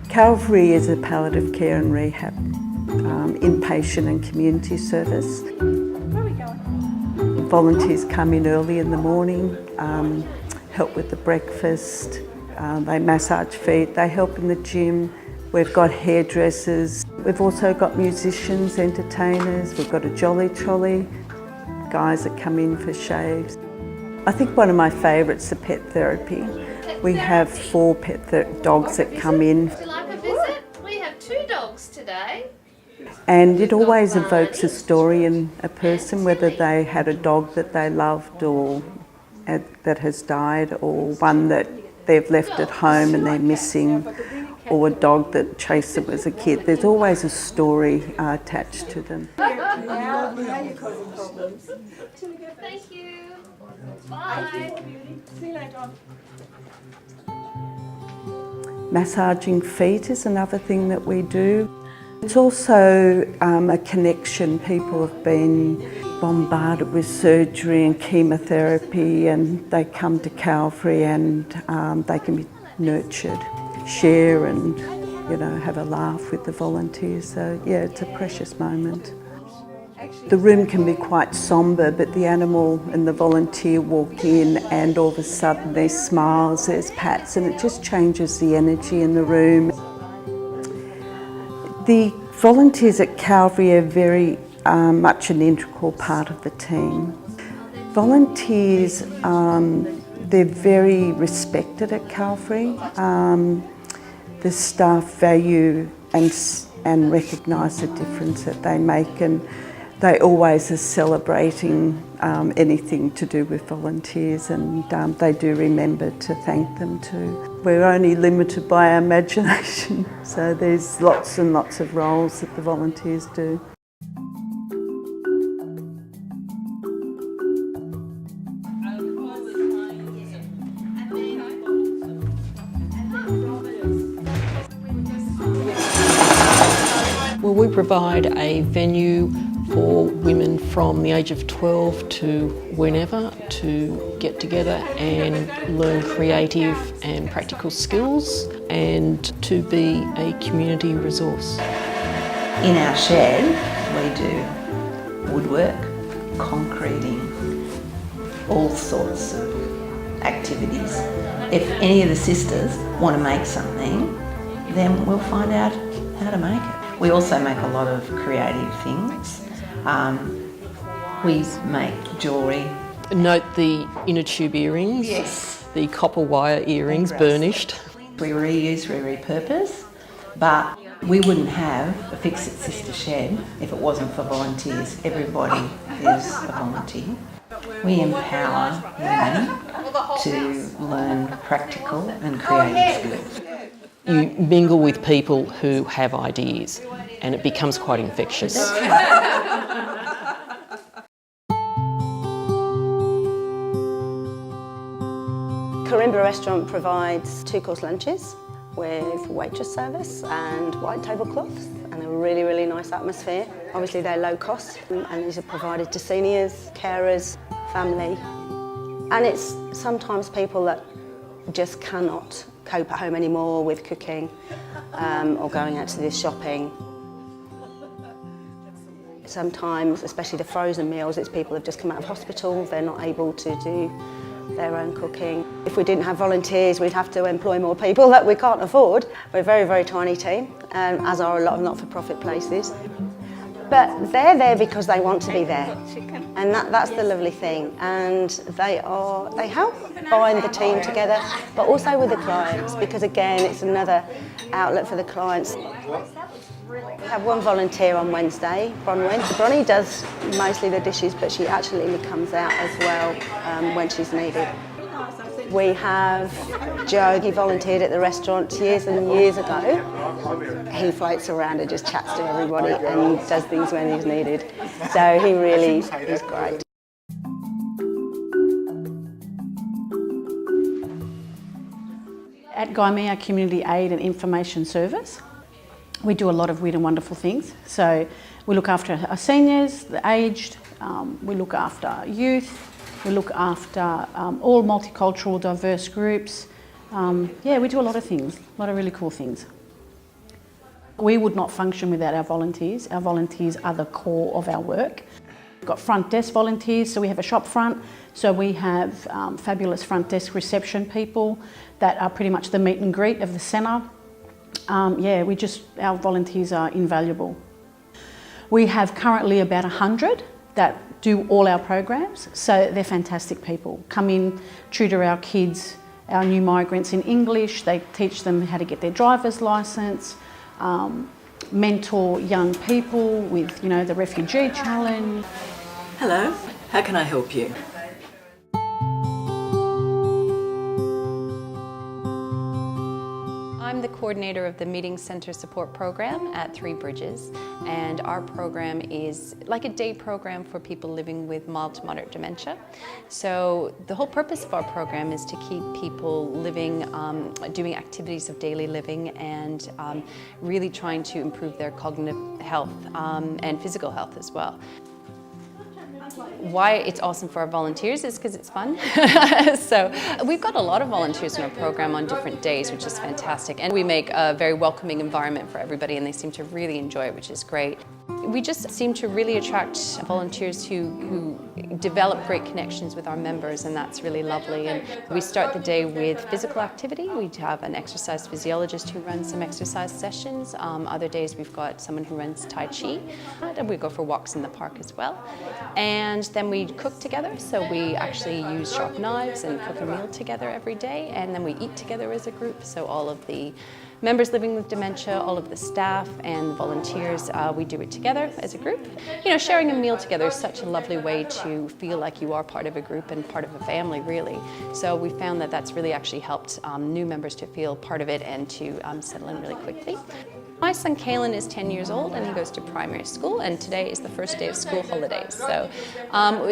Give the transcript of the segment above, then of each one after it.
Calvary is a palliative care and rehab, inpatient and community service. Where are we going? Volunteers come in early in the morning, help with the breakfast, they massage feet, they help in the gym. We've got hairdressers, we've also got musicians, entertainers, we've got a jolly trolley, guys that come in for shaves. I think one of my favourites is pet therapy. We have 4 pet dogs that come in. Would you like a visit? We have 2 dogs today. And it always evokes a story in a person, whether they had a dog that they loved or that has died, or one that they've left at home and they're missing, or a dog that chased them as a kid. There's always a story attached to them. Thank you. Bye. See you later. Massaging feet is another thing that we do. It's also a connection. People have been bombarded with surgery and chemotherapy, and they come to Calvary and they can be nurtured, share and, you know, have a laugh with the volunteers. So yeah, it's a precious moment. The room can be quite sombre, but the animal and the volunteer walk in and all of a sudden there's smiles, there's pats, and it just changes the energy in the room. The volunteers at Calvary are very much an integral part of the team. Volunteers, they're very respected at Calvary. The staff value and recognise the difference that they make, and they always are celebrating anything to do with volunteers, and they do remember to thank them too. We're only limited by our imagination, so there's lots and lots of roles that the volunteers do. Well, we provide a venue for women from the age of 12 to whenever to get together and learn creative and practical skills and to be a community resource. In our shed we do woodwork, concreting, all sorts of activities. If any of the sisters want to make something, then we'll find out how to make it. We also make a lot of creative things. We make jewellery. Note the inner tube earrings, Yes. the copper wire earrings, burnished. We reuse, we repurpose, but we wouldn't have a Fix It Sister shed if it wasn't for volunteers. Everybody is a volunteer. We empower women to learn practical and creative skills. You mingle with people who have ideas and it becomes quite infectious. Corimba Restaurant provides 2-course lunches with waitress service and white tablecloths and a really, really nice atmosphere. Obviously they're low cost and these are provided to seniors, carers, family. And it's sometimes people that just cannot cope at home anymore with cooking or going out to the shopping. Sometimes, especially the frozen meals, it's people who've just come out of hospital, they're not able to do their own cooking. If we didn't have volunteers, we'd have to employ more people that we can't afford. We're a very, very tiny team, as are a lot of not-for-profit places. But they're there because they want to be there, and that's the lovely thing. And they help bind the team together, but also with the clients, because again, it's another outlet for the clients. We have one volunteer on Wednesday, Bronwyn. Bronnie does mostly the dishes, but she actually comes out as well when she's needed. We have Joe, he volunteered at the restaurant years and years ago. He floats around and just chats to everybody and does things when he's needed. So he really is great. At Gymea Community Aid and Information Service, we do a lot of weird and wonderful things. So we look after our seniors, the aged, we look after youth, we look after all multicultural, diverse groups. Yeah, we do a lot of things, a lot of really cool things. We would not function without our volunteers. Our volunteers are the core of our work. We've got front desk volunteers, so we have a shop front. So we have fabulous front desk reception people that are pretty much the meet and greet of the centre. Yeah, our volunteers are invaluable. We have currently about 100 that do all our programs, so they're fantastic people. Come in, tutor our kids, our new migrants in English, they teach them how to get their driver's licence, mentor young people with, the refugee challenge. Hello, how can I help you? I'm the coordinator of the Meeting Centre Support Program at Three Bridges, and our program is like a day program for people living with mild to moderate dementia. So the whole purpose of our program is to keep people living, doing activities of daily living and really trying to improve their cognitive health and physical health as well. Why it's awesome for our volunteers is because it's fun. So we've got a lot of volunteers in our program on different days, which is fantastic. And we make a very welcoming environment for everybody, and they seem to really enjoy it, which is great. We just seem to really attract volunteers who develop great connections with our members, and that's really lovely. And we start the day with physical activity. We have an exercise physiologist who runs some exercise sessions. Other days we've got someone who runs Tai Chi, and we go for walks in the park as well. And then we cook together, so we actually use sharp knives and cook a meal together every day, and then we eat together as a group. So all of the members living with dementia, all of the staff and the volunteers, we do it together as a group. Sharing a meal together is such a lovely way to feel like you are part of a group and part of a family, really. So we found that that's really actually helped new members to feel part of it and to settle in really quickly. My son Kalen is 10 years old and he goes to primary school, and today is the first day of school holidays. So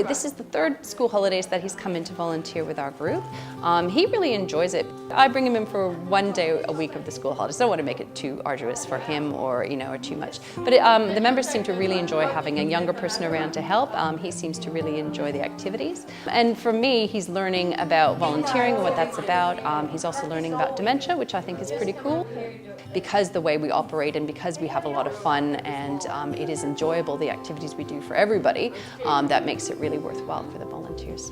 this is the third school holidays that he's come in to volunteer with our group. He really enjoys it. I bring him in for 1 day a week of the school holidays. I don't want to make it too arduous for him or too much. But the members seem to really enjoy having a younger person around to help. He seems to really enjoy the activities. And for me, he's learning about volunteering and what that's about. He's also learning about dementia, which I think is pretty cool. Because the way we operate and because we have a lot of fun and it is enjoyable, the activities we do for everybody, that makes it really worthwhile for the volunteers.